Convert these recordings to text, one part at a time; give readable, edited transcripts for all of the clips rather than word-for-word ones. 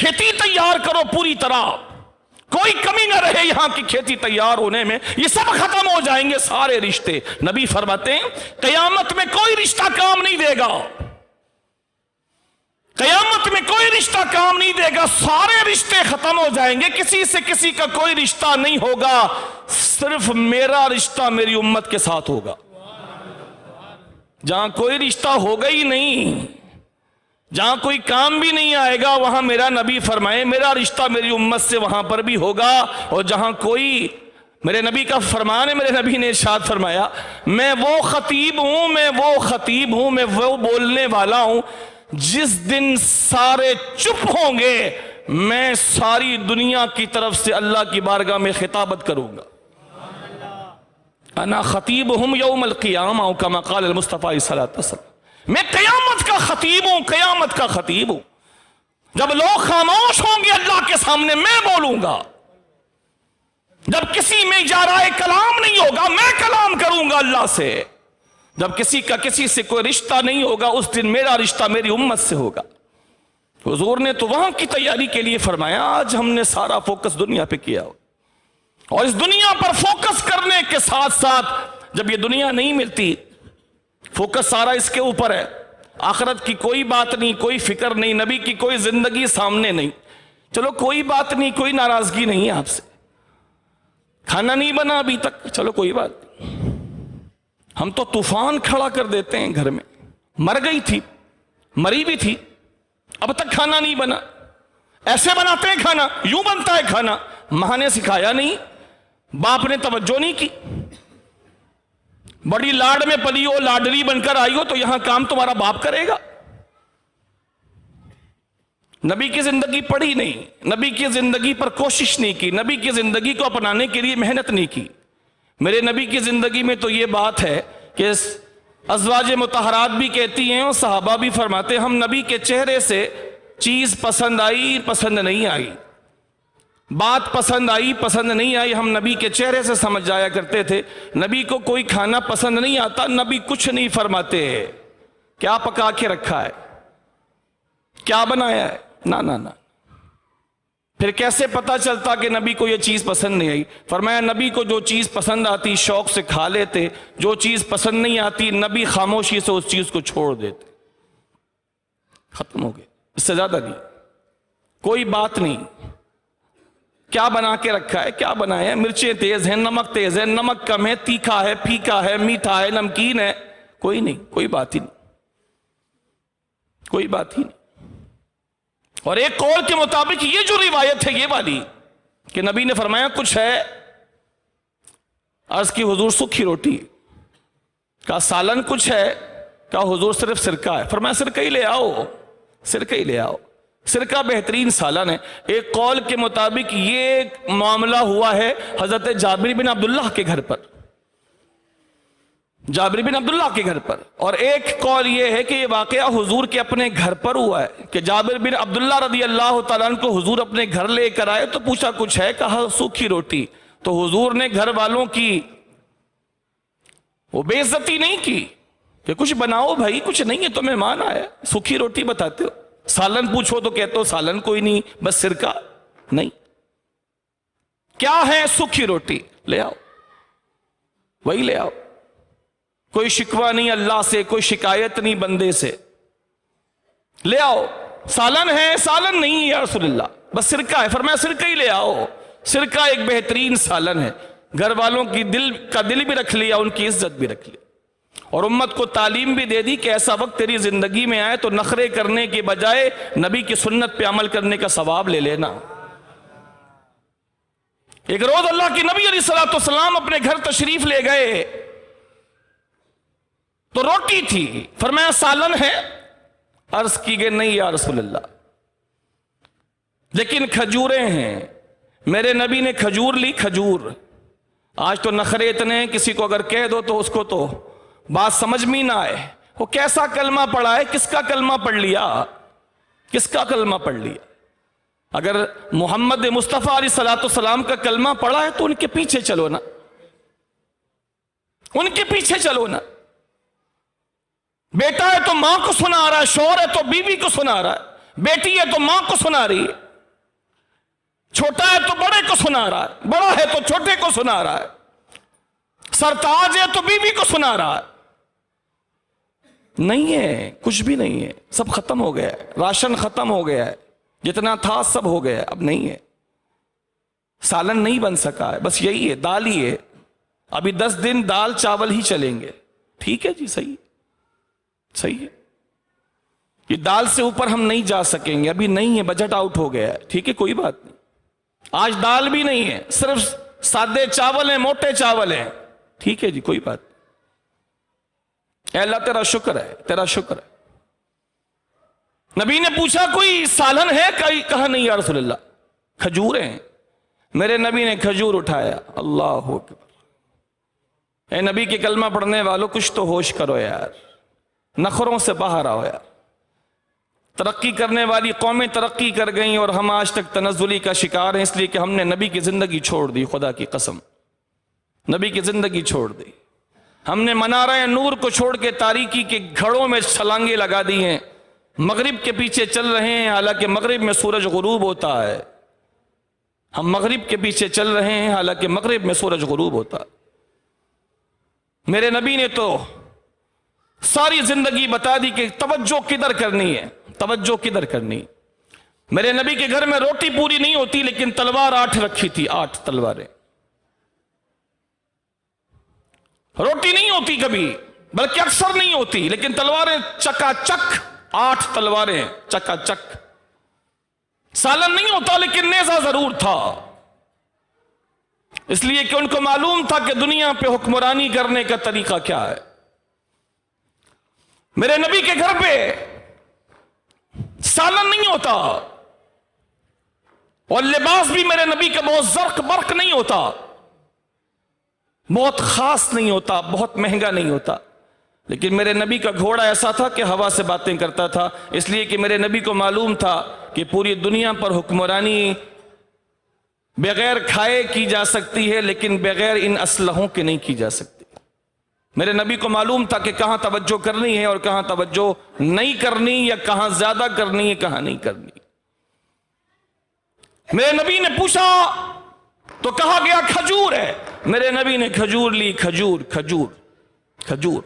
کھیتی تیار کرو پوری طرح، کوئی کمی نہ رہے یہاں کی کھیتی تیار ہونے میں، یہ سب ختم ہو جائیں گے سارے رشتے۔ نبی فرماتے ہیں قیامت میں کوئی رشتہ کام نہیں دے گا، قیامت میں کوئی رشتہ کام نہیں دے گا، سارے رشتے ختم ہو جائیں گے، کسی سے کسی کا کوئی رشتہ نہیں ہوگا، صرف میرا رشتہ میری امت کے ساتھ ہوگا۔ جہاں کوئی رشتہ ہوگا ہی نہیں، جہاں کوئی کام بھی نہیں آئے گا، وہاں میرا نبی فرمائے میرا رشتہ میری امت سے وہاں پر بھی ہوگا۔ اور جہاں کوئی، میرے نبی کا فرمان ہے، میرے نبی نے ارشاد فرمایا میں وہ خطیب ہوں، میں وہ خطیب ہوں، میں وہ بولنے والا ہوں، جس دن سارے چپ ہوں گے میں ساری دنیا کی طرف سے اللہ کی بارگاہ میں خطابت کروں گا۔ انا خطیبہم یوم القیامہ کما قال المصطفیٰ صلی اللہ علیہ وسلم، میں قیامت کا خطیب ہوں، قیامت کا خطیب ہوں۔ جب لوگ خاموش ہوں گے اللہ کے سامنے میں بولوں گا، جب کسی میں اجارہ کلام نہیں ہوگا میں کلام کروں گا اللہ سے، جب کسی کا کسی سے کوئی رشتہ نہیں ہوگا اس دن میرا رشتہ میری امت سے ہوگا۔ حضور نے تو وہاں کی تیاری کے لیے فرمایا، آج ہم نے سارا فوکس دنیا پہ کیا ہو، اور اس دنیا پر فوکس کرنے کے ساتھ ساتھ جب یہ دنیا نہیں ملتی، فوکس سارا اس کے اوپر ہے، آخرت کی کوئی بات نہیں، کوئی فکر نہیں، نبی کی کوئی زندگی سامنے نہیں، چلو کوئی بات نہیں، کوئی ناراضگی نہیں ہے آپ سے، کھانا نہیں بنا ابھی تک، چلو کوئی بات نہیں، ہم تو طوفان کھڑا کر دیتے ہیں گھر میں، مر گئی تھی، مری بھی تھی، اب تک کھانا نہیں بنا، ایسے بناتے ہیں کھانا، یوں بنتا ہے کھانا، ماں نے سکھایا نہیں، باپ نے توجہ نہیں کی، بڑی لاڈ میں پلی ہو، لاڈلی بن کر آئی ہو تو یہاں کام تمہارا باپ کرے گا۔ نبی کی زندگی پڑھی نہیں، نبی کی زندگی پر کوشش نہیں کی، نبی کی زندگی کو اپنانے کے لیے محنت نہیں کی۔ میرے نبی کی زندگی میں تو یہ بات ہے کہ ازواج مطہرات بھی کہتی ہیں اور صحابہ بھی فرماتے ہیں، ہم نبی کے چہرے سے چیز پسند آئی پسند نہیں آئی، بات پسند آئی پسند نہیں آئی، ہم نبی کے چہرے سے سمجھ جایا کرتے تھے۔ نبی کو کوئی کھانا پسند نہیں آتا، نبی کچھ نہیں فرماتے کیا پکا کے رکھا ہے، کیا بنایا ہے، نا نا نا۔ پھر کیسے پتا چلتا کہ نبی کو یہ چیز پسند نہیں آئی؟ فرمایا نبی کو جو چیز پسند آتی شوق سے کھا لیتے، جو چیز پسند نہیں آتی نبی خاموشی سے اس چیز کو چھوڑ دیتے، ختم ہو گئے، اس سے زیادہ نہیں، کوئی بات نہیں۔ کیا بنا کے رکھا ہے، کیا بنایا ہے، مرچیں تیز ہیں، نمک تیز ہے، نمک کم ہے، تیکھا ہے، پھیکا ہے، میٹھا ہے، نمکین ہے، کوئی نہیں، کوئی بات ہی نہیں، کوئی بات ہی نہیں۔ اور ایک قول کے مطابق یہ جو روایت ہے یہ والی کہ نبی نے فرمایا کچھ ہے، عرض کی حضور سوکھی روٹی، کہا سالن کچھ ہے، کہا حضور صرف سرکہ ہے، فرمایا سرکہ ہی لے آؤ، سرکہ ہی لے آؤ، سرکہ بہترین سالن ہے۔ ایک قول کے مطابق یہ معاملہ ہوا ہے حضرت جابر بن عبداللہ کے گھر پر، جابر بن عبداللہ کے گھر پر، اور ایک قول یہ ہے کہ یہ واقعہ حضور کے اپنے گھر پر ہوا ہے کہ جابر بن عبداللہ رضی اللہ تعالیٰ عنہ کو حضور اپنے گھر لے کر آئے تو پوچھا کچھ ہے، کہا سوکھی روٹی، تو حضور نے گھر والوں کی وہ بے عزتی نہیں کی کہ کچھ بناؤ بھائی، کچھ نہیں ہے تو مہمان آیا، سوکھی روٹی بتاتے ہو، سالن پوچھو تو کہتے ہو سالن کوئی نہیں، بس سرکہ نہیں، کیا ہے سوکھی روٹی، لے آؤ، وہی لے آؤ، کوئی شکوہ نہیں اللہ سے، کوئی شکایت نہیں بندے سے، لے آؤ، سالن ہے، سالن نہیں یا رسول اللہ، بس سرکہ ہے، فرمایا سرکہ ہی لے آؤ، سرکہ ایک بہترین سالن ہے، گھر والوں کی دل بھی رکھ لیا، ان کی عزت بھی رکھ لی، اور امت کو تعلیم بھی دے دی کہ ایسا وقت تیری زندگی میں آئے تو نخرے کرنے کے بجائے نبی کی سنت پہ عمل کرنے کا ثواب لے لینا۔ ایک روز اللہ کے نبی علیہ السلام اپنے گھر تشریف لے گئے تو روٹی تھی، فرمایا سالن ہے، عرض کی گئی نہیں یا رسول اللہ، لیکن کھجوریں ہیں، میرے نبی نے کھجور لی، کھجور، آج تو نخرے اتنے ہیں کسی کو اگر کہہ دو تو اس کو تو بات سمجھ میں نہ آئے، وہ کیسا کلمہ پڑھا ہے، کس کا کلمہ پڑھ لیا، کس کا کلمہ پڑھ لیا؟ اگر محمد مصطفیٰ علیہ السلام کا کلمہ پڑھا ہے تو ان کے پیچھے چلو نا، ان کے پیچھے چلو نا۔ بیٹا ہے تو ماں کو سنا رہا ہے، شوہر ہے تو بیوی کو سنا رہا ہے، بیٹی ہے تو ماں کو سنا رہی ہے، چھوٹا ہے تو بڑے کو سنا رہا ہے، بڑا ہے تو چھوٹے کو سنا رہا ہے، سرتاج ہے تو بیوی کو سنا رہا ہے۔ نہیں ہے، کچھ بھی نہیں ہے، سب ختم ہو گیا ہے، راشن ختم ہو گیا ہے، جتنا تھا سب ہو گیا ہے، اب نہیں ہے، سالن نہیں بن سکا ہے، بس یہی ہے، دال ہی ہے، ابھی 10 دن دال چاول ہی چلیں گے۔ ٹھیک ہے جی، صحیح صحیح ہے، یہ دال سے اوپر ہم نہیں جا سکیں گے، ابھی نہیں ہے، بجٹ آؤٹ ہو گیا ہے، ٹھیک ہے کوئی بات نہیں، آج دال بھی نہیں ہے، صرف سادے چاول ہیں، موٹے چاول ہیں، ٹھیک ہے جی کوئی بات نہیں۔ اے اللہ تیرا شکر ہے، تیرا شکر ہے۔ نبی نے پوچھا کوئی سالن ہے؟ کہا نہیں یا رسول اللہ، کھجور ہیں۔ میرے نبی نے کھجور اٹھایا، اللہ اکبر۔ اے نبی کے کلمہ پڑھنے والوں، کچھ تو ہوش کرو یار، نخروں سے باہر آؤ یار۔ ترقی کرنے والی قومیں ترقی کر گئیں اور ہم آج تک تنزلی کا شکار ہیں، اس لیے کہ ہم نے نبی کی زندگی چھوڑ دی، خدا کی قسم نبی کی زندگی چھوڑ دی۔ ہم نے منارہ نور کو چھوڑ کے تاریکی کے گھڑوں میں چھلانگیں لگا دی ہیں، مغرب کے پیچھے چل رہے ہیں، حالانکہ مغرب میں سورج غروب ہوتا ہے۔ ہم مغرب کے پیچھے چل رہے ہیں، حالانکہ مغرب میں سورج غروب ہوتا ہے۔ میرے نبی نے تو ساری زندگی بتا دی کہ توجہ کدھر کرنی ہے، توجہ کدھر کرنی ہے۔ میرے نبی کے گھر میں روٹی پوری نہیں ہوتی، لیکن تلوار 8 رکھی تھی، 8 تلواریں۔ روٹی نہیں ہوتی کبھی، بلکہ اکثر نہیں ہوتی، لیکن تلواریں چکا چک، 8 تلواریں چکا چک۔ سالن نہیں ہوتا، لیکن نیزہ ضرور تھا، اس لیے کہ ان کو معلوم تھا کہ دنیا پہ حکمرانی کرنے کا طریقہ کیا ہے۔ میرے نبی کے گھر پہ سالن نہیں ہوتا، اور لباس بھی میرے نبی کا بہت زرق برق نہیں ہوتا، بہت خاص نہیں ہوتا، بہت مہنگا نہیں ہوتا، لیکن میرے نبی کا گھوڑا ایسا تھا کہ ہوا سے باتیں کرتا تھا، اس لیے کہ میرے نبی کو معلوم تھا کہ پوری دنیا پر حکمرانی بغیر کھائے کی جا سکتی ہے، لیکن بغیر ان اسلحوں کے نہیں کی جا سکتی۔ میرے نبی کو معلوم تھا کہ کہاں توجہ کرنی ہے اور کہاں توجہ نہیں کرنی، یا کہاں زیادہ کرنی ہے کہاں نہیں کرنی۔ میرے نبی نے پوچھا تو کہا گیا کھجور ہے، میرے نبی نے کھجور لی، کھجور کھجور کھجور۔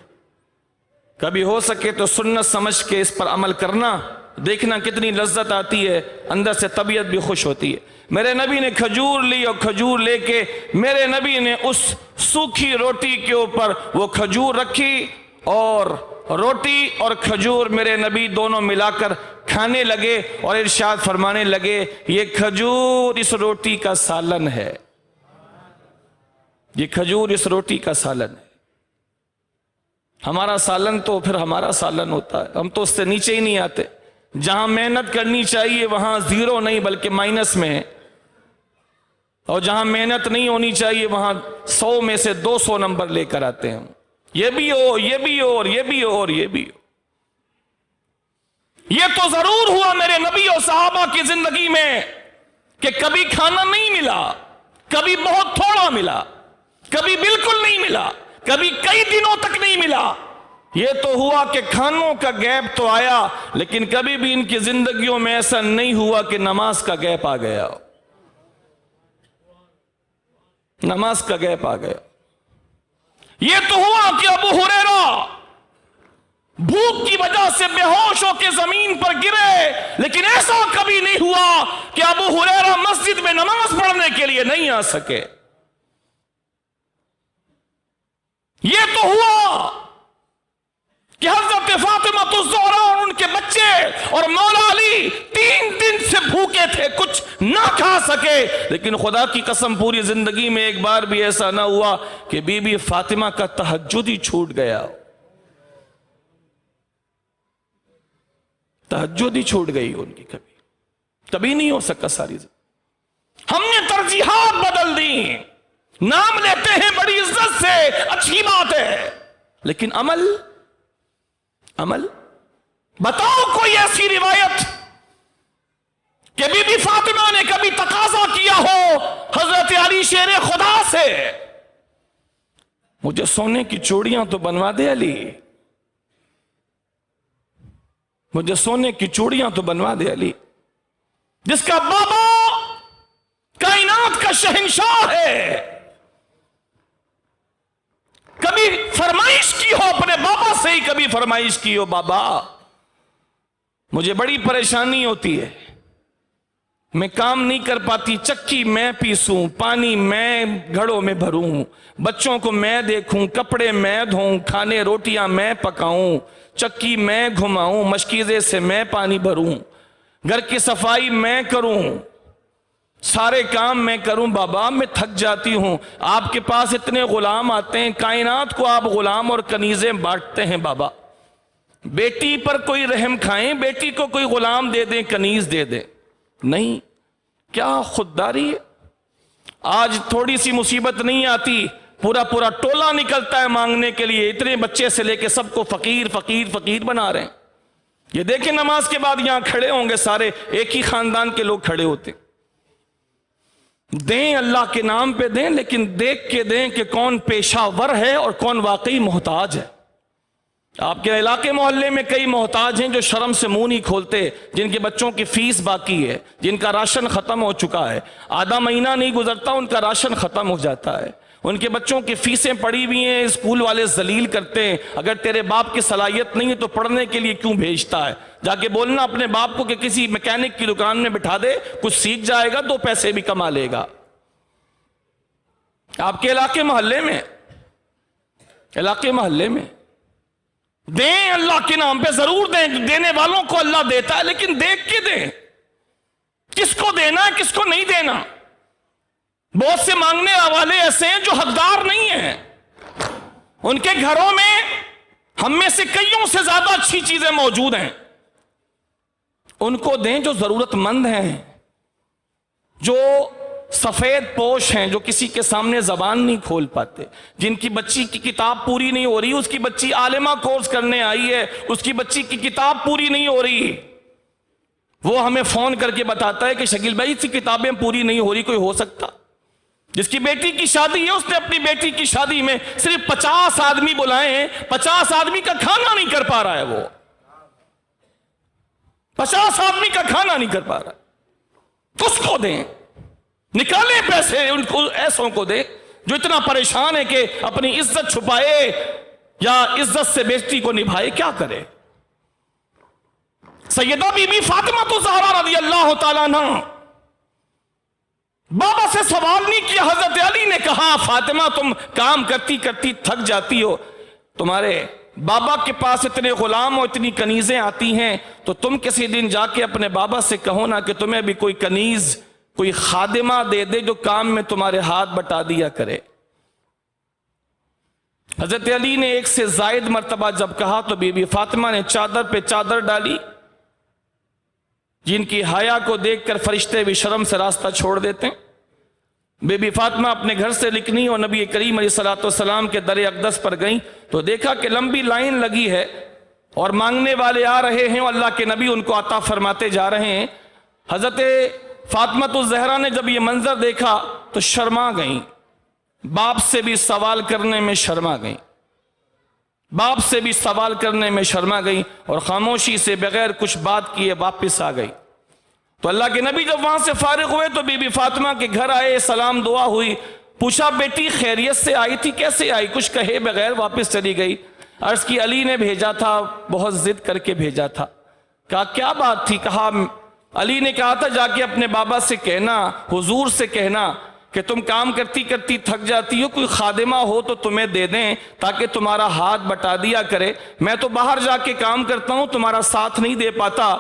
کبھی ہو سکے تو سنت سمجھ کے اس پر عمل کرنا، دیکھنا کتنی لذت آتی ہے، اندر سے طبیعت بھی خوش ہوتی ہے۔ میرے نبی نے کھجور لی، اور کھجور لے کے میرے نبی نے اس سوکھی روٹی کے اوپر وہ کھجور رکھی، اور روٹی اور کھجور میرے نبی دونوں ملا کر کھانے لگے، اور ارشاد فرمانے لگے یہ کھجور اس روٹی کا سالن ہے، یہ کھجور اس روٹی کا سالن ہے۔ ہمارا سالن تو پھر ہمارا سالن ہوتا ہے، ہم تو اس سے نیچے ہی نہیں آتے۔ جہاں محنت کرنی چاہیے وہاں 0 نہیں بلکہ مائنس میں ہے، اور جہاں محنت نہیں ہونی چاہیے وہاں 100 میں سے 200 نمبر لے کر آتے ہیں۔ یہ بھی ہو، یہ بھی ہو، اور یہ بھی ہو، اور یہ بھی ہو۔ یہ تو ضرور ہوا میرے نبی اور صحابہ کی زندگی میں کہ کبھی کھانا نہیں ملا، کبھی بہت تھوڑا ملا، کبھی بالکل نہیں ملا، کبھی کئی دنوں تک نہیں ملا۔ یہ تو ہوا کہ کھانوں کا گیپ تو آیا، لیکن کبھی بھی ان کی زندگیوں میں ایسا نہیں ہوا کہ نماز کا گیپ آ گیا، نماز کا گیپ آ گیا۔ یہ تو ہوا کہ ابو ہریرہ بھوک کی وجہ سے بے ہوش ہو کے زمین پر گرے، لیکن ایسا کبھی نہیں ہوا کہ ابو ہریرہ مسجد میں نماز پڑھنے کے لیے نہیں آ سکے۔ یہ تو ہوا کہ حضرت فاطمہ الزہرا اور ان کے بچے اور مولا علی 3 دن سے بھوکے تھے، کچھ نہ کھا سکے، لیکن خدا کی قسم پوری زندگی میں ایک بار بھی ایسا نہ ہوا کہ بی بی فاطمہ کا تہجد ہی چھوٹ گیا، تہجد ہی چھوٹ گئی ان کی، کبھی نہیں ہو سکا ساری زندگی۔ ہم نے ترجیحات بدل دی، نام لیتے ہیں بڑی عزت سے، اچھی بات ہے، لیکن عمل بتاؤ کوئی ایسی روایت کہ بی بی فاطمہ نے کبھی تقاضا کیا ہو حضرت علی شیر خدا سے، مجھے سونے کی چوڑیاں تو بنوا دے علی، مجھے سونے کی چوڑیاں تو بنوا دے علی، جس کا بابا کا شہنشاہ ہے. کبھی فرمائش کی ہو اپنے بابا سے ہی، کبھی فرمائش کی ہو بابا مجھے بڑی پریشانی ہوتی ہے، میں کام نہیں کر پاتی، چکی میں پیسوں، پانی میں گھڑوں میں بھروں، بچوں کو میں دیکھوں، کپڑے میں دھوؤں، کھانے روٹیاں میں پکاؤں، چکی میں گھماؤں، مشکیزے سے میں پانی بھروں، گھر کی صفائی میں کروں، سارے کام میں کروں. بابا میں تھک جاتی ہوں. آپ کے پاس اتنے غلام آتے ہیں، کائنات کو آپ غلام اور کنیزیں بانٹتے ہیں. بابا بیٹی پر کوئی رحم کھائیں، بیٹی کو کوئی غلام دے دیں، کنیز دے دیں. نہیں، کیا خودداری ہے. آج تھوڑی سی مصیبت نہیں آتی، پورا پورا ٹولہ نکلتا ہے مانگنے کے لیے. اتنے بچے سے لے کے سب کو فقیر فقیر فقیر بنا رہے ہیں. یہ دیکھیں نماز کے بعد یہاں کھڑے ہوں گے سارے ایک ہی خاندان کے لوگ کھڑے ہوتے. دیں اللہ کے نام پہ دیں، لیکن دیکھ کے دیں کہ کون پیشہ ور ہے اور کون واقعی محتاج ہے. آپ کے علاقے محلے میں کئی محتاج ہیں جو شرم سے منہ نہیں کھولتے، جن کے بچوں کی فیس باقی ہے، جن کا راشن ختم ہو چکا ہے، آدھا مہینہ نہیں گزرتا ان کا راشن ختم ہو جاتا ہے، ان کے بچوں کی فیسیں پڑی ہوئی ہیں، اسکول والے ذلیل کرتے ہیں. اگر تیرے باپ کی صلاحیت نہیں ہے تو پڑھنے کے لیے کیوں بھیجتا ہے؟ جا کے بولنا اپنے باپ کو کہ کسی میکینک کی دکان میں بٹھا دے، کچھ سیکھ جائے گا، 2 پیسے بھی کما لے گا. آپ کے علاقے محلے میں دیں اللہ کے نام پہ، ضرور دیں. دینے والوں کو اللہ دیتا ہے، لیکن دیکھ کے دیں کس کو دینا ہے کس کو نہیں دینا. بہت سے مانگنے والے ایسے ہیں جو حقدار نہیں ہیں، ان کے گھروں میں ہم میں سے کئیوں سے زیادہ اچھی چیزیں موجود ہیں. ان کو دیں جو ضرورت مند ہیں، جو سفید پوش ہیں، جو کسی کے سامنے زبان نہیں کھول پاتے، جن کی بچی کی کتاب پوری نہیں ہو رہی. اس کی بچی عالمہ کورس کرنے آئی ہے، اس کی بچی کی کتاب پوری نہیں ہو رہی، وہ ہمیں فون کر کے بتاتا ہے کہ شکیل بھائی اس کی کتابیں پوری نہیں ہو رہی، کوئی ہو سکتا؟ جس کی بیٹی کی شادی ہے، اس نے اپنی بیٹی کی شادی میں صرف 50 آدمی بلائے ہیں، 50 آدمی کا کھانا نہیں کر پا رہا ہے. وہ 50 آدمی کا کھانا نہیں کر پا رہا. کس کو دیں؟ نکالیں پیسے ان کو، ایسوں کو دیں جو اتنا پریشان ہے کہ اپنی عزت چھپائے یا عزت سے بیٹی کو نبھائے. کیا کرے؟ سیدہ بی بی فاطمہ تو زہرا رضی اللہ تعالیٰ عنہ بابا سے سوال نہیں کیا. حضرت علی نے کہا فاطمہ تم کام کرتی کرتی تھک جاتی ہو، تمہارے بابا کے پاس اتنے غلام اور اتنی کنیزیں آتی ہیں، تو تم کسی دن جا کے اپنے بابا سے کہو نا کہ تمہیں بھی کوئی کنیز، کوئی خادمہ دے دے جو کام میں تمہارے ہاتھ بٹا دیا کرے. حضرت علی نے 1 سے زائد مرتبہ جب کہا تو بی بی فاطمہ نے چادر پہ چادر ڈالی، جن کی حیا کو دیکھ کر فرشتے بھی شرم سے راستہ چھوڑ دیتے ہیں. بی بی فاطمہ اپنے گھر سے نکلی اور نبی کریم علیہ السلام کے در اقدس پر گئیں تو دیکھا کہ لمبی لائن لگی ہے اور مانگنے والے آ رہے ہیں اور اللہ کے نبی ان کو عطا فرماتے جا رہے ہیں. حضرت فاطمہ الزہرا نے جب یہ منظر دیکھا تو شرما گئیں، باپ سے بھی سوال کرنے میں شرما گئیں، باپ سے بھی سوال کرنے میں شرما گئیں اور خاموشی سے بغیر کچھ بات کیے واپس آ گئی. تو اللہ کے نبی جب وہاں سے فارغ ہوئے تو بی بی فاطمہ کے گھر آئے، سلام دعا ہوئی، پوچھا بیٹی خیریت سے آئی تھی؟ کیسے آئی؟ کچھ کہے بغیر واپس چلی گئی. عرض کی علی نے بھیجا تھا، بہت ضد کر کے بھیجا تھا. کہا کیا بات تھی؟ کہا علی نے کہا تھا جا کے اپنے بابا سے کہنا، حضور سے کہنا کہ تم کام کرتی کرتی تھک جاتی ہو، کوئی خادمہ ہو تو تمہیں دے دیں تاکہ تمہارا ہاتھ بٹا دیا کرے. میں تو باہر جا کے کام کرتا ہوں، تمہارا ساتھ نہیں دے پاتا،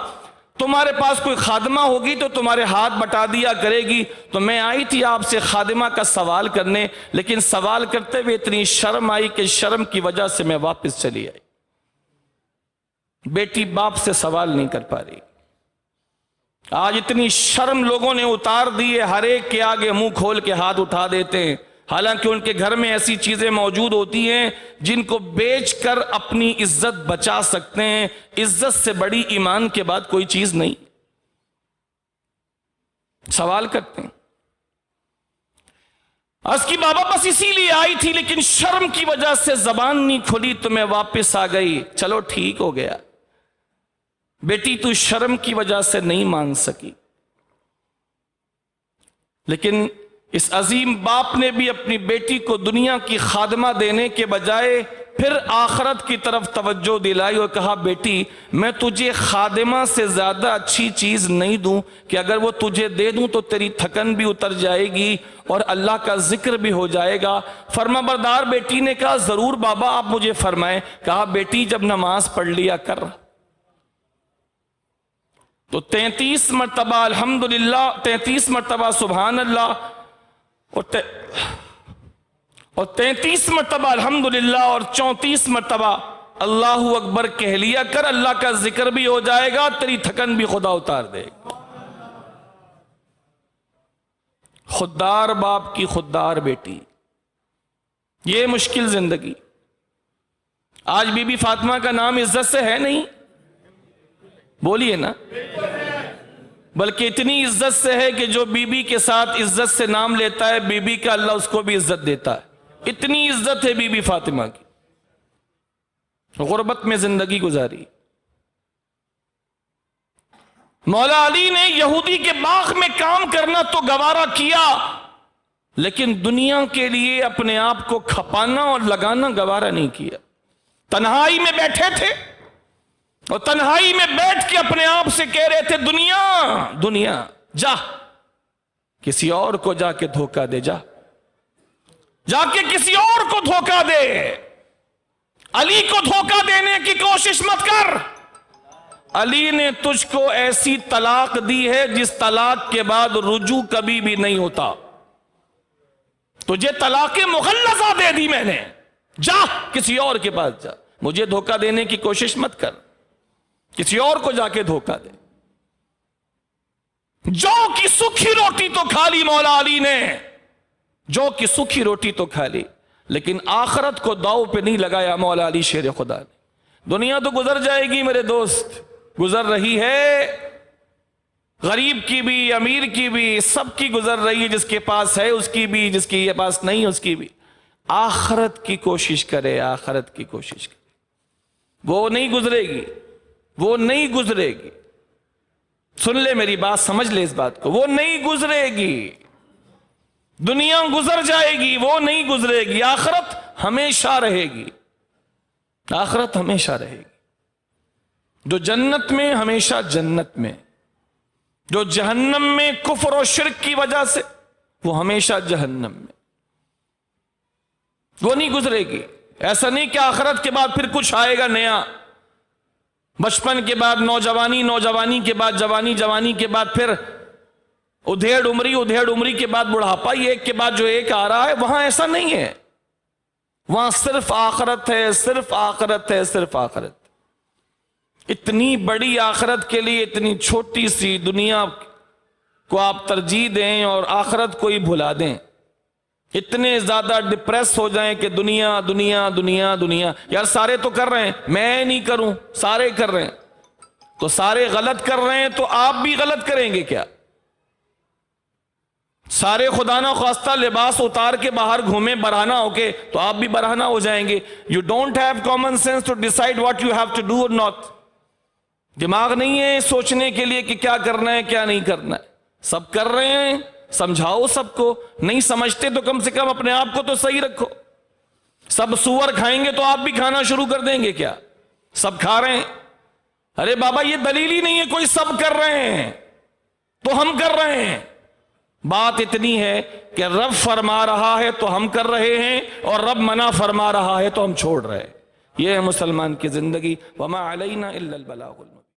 تمہارے پاس کوئی خادمہ ہوگی تو تمہارے ہاتھ بٹا دیا کرے گی. تو میں آئی تھی آپ سے خادمہ کا سوال کرنے، لیکن سوال کرتے ہوئے اتنی شرم آئی کہ شرم کی وجہ سے میں واپس چلی آئی. بیٹی باپ سے سوال نہیں کر پا رہی. آج اتنی شرم لوگوں نے اتار دی ہے، ہر ایک کے آگے منہ کھول کے ہاتھ اٹھا دیتے ہیں، حالانکہ ان کے گھر میں ایسی چیزیں موجود ہوتی ہیں جن کو بیچ کر اپنی عزت بچا سکتے ہیں. عزت سے بڑی ایمان کے بعد کوئی چیز نہیں. سوال کرتے ہیں. عرض کی بابا بس اسی لیے آئی تھی لیکن شرم کی وجہ سے زبان نہیں کھلی تو میں واپس آ گئی. چلو ٹھیک ہو گیا بیٹی، تو شرم کی وجہ سے نہیں مانگ سکی، لیکن اس عظیم باپ نے بھی اپنی بیٹی کو دنیا کی خادمہ دینے کے بجائے پھر آخرت کی طرف توجہ دلائی اور کہا بیٹی میں تجھے خادمہ سے زیادہ اچھی چیز نہیں دوں کہ اگر وہ تجھے دے دوں تو تیری تھکن بھی اتر جائے گی اور اللہ کا ذکر بھی ہو جائے گا۔ فرما بردار بیٹی نے کہا ضرور بابا آپ مجھے فرمائیں۔ کہا بیٹی جب نماز پڑھ لیا کر تو 33 مرتبہ الحمدللہ، 33 مرتبہ سبحان اللہ اور 33 مرتبہ الحمدللہ اور 34 مرتبہ اللہ اکبر کہہ لیا کر، اللہ کا ذکر بھی ہو جائے گا، تیری تھکن بھی خدا اتار دے گا۔ خوددار باپ کی خوددار بیٹی، یہ مشکل زندگی۔ آج بی بی فاطمہ کا نام عزت سے ہے نہیں، بولیے نا، بلکہ اتنی عزت سے ہے کہ جو بی بی کے ساتھ عزت سے نام لیتا ہے بی بی کا اللہ اس کو بھی عزت دیتا ہے۔ اتنی عزت ہے بی بی فاطمہ کی، غربت میں زندگی گزاری۔ مولا علی نے یہودی کے باغ میں کام کرنا تو گوارا کیا، لیکن دنیا کے لیے اپنے آپ کو کھپانا اور لگانا گوارا نہیں کیا۔ تنہائی میں بیٹھے تھے اور تنہائی میں بیٹھ کے اپنے آپ سے کہہ رہے تھے دنیا دنیا جا کسی اور کو جا کے دھوکہ دے، جا کے کسی اور کو دھوکہ دے، علی کو دھوکہ دینے کی کوشش مت کر۔ علی نے تجھ کو ایسی طلاق دی ہے جس طلاق کے بعد رجوع کبھی بھی نہیں ہوتا۔ تجھے طلاق مغلظہ دے دی میں نے، جا کسی اور کے پاس جا، مجھے دھوکہ دینے کی کوشش مت کر، کسی اور کو جا کے دھوکہ دے۔ جو کی سکھی روٹی تو کھا لی مولا علی نے، جو کی سکھی روٹی تو کھا لی، لیکن آخرت کو داؤ پہ نہیں لگایا مولا علی شیر خدا نے۔ دنیا تو گزر جائے گی میرے دوست، گزر رہی ہے، غریب کی بھی، امیر کی بھی، سب کی گزر رہی ہے، جس کے پاس ہے اس کی بھی، جس کے پاس نہیں اس کی بھی۔ آخرت کی کوشش کرے، آخرت کی کوشش کرے، وہ نہیں گزرے گی، وہ نہیں گزرے گی۔ سن لے میری بات، سمجھ لے اس بات کو، وہ نہیں گزرے گی۔ دنیا گزر جائے گی، وہ نہیں گزرے گی۔ آخرت ہمیشہ رہے گی، آخرت ہمیشہ رہے گی۔ جو جنت میں ہمیشہ جنت میں، جو جہنم میں کفر و شرک کی وجہ سے، وہ ہمیشہ جہنم میں، وہ نہیں گزرے گی۔ ایسا نہیں کہ آخرت کے بعد پھر کچھ آئے گا نیا، بچپن کے بعد نوجوانی، نوجوانی کے بعد جوانی، جوانی کے بعد پھر ادھیڑ عمری، ادھیڑ عمری کے بعد بڑھاپا، یہ ایک کے بعد جو ایک آ رہا ہے۔ وہاں ایسا نہیں ہے، وہاں صرف آخرت ہے، صرف آخرت ہے، صرف آخرت۔ اتنی بڑی آخرت کے لیے اتنی چھوٹی سی دنیا کو آپ ترجیح دیں اور آخرت کو ہی بھلا دیں، اتنے زیادہ ڈپریس ہو جائیں کہ دنیا دنیا دنیا دنیا۔ یار سارے تو کر رہے ہیں، میں نہیں کروں، سارے کر رہے ہیں، تو سارے غلط کر رہے ہیں تو آپ بھی غلط کریں گے کیا؟ سارے خدا نہ خواستہ لباس اتار کے باہر گھومیں برہنہ ہو کے تو آپ بھی برہنہ ہو جائیں گے۔ You don't have common sense to decide what you have to do or not۔ دماغ نہیں ہے سوچنے کے لیے کہ کیا کرنا ہے کیا نہیں کرنا ہے۔ سب کر رہے ہیں، سمجھاؤ سب کو، نہیں سمجھتے تو کم سے کم اپنے آپ کو تو صحیح رکھو۔ سب سور کھائیں گے تو آپ بھی کھانا شروع کر دیں گے کیا؟ سب کھا رہے ہیں، ارے بابا یہ دلیل ہی نہیں ہے کوئی سب کر رہے ہیں تو ہم کر رہے ہیں۔ بات اتنی ہے کہ رب فرما رہا ہے تو ہم کر رہے ہیں، اور رب منع فرما رہا ہے تو ہم چھوڑ رہے ہیں۔ یہ ہے مسلمان کی زندگی۔ وما علینا الا البلاغ۔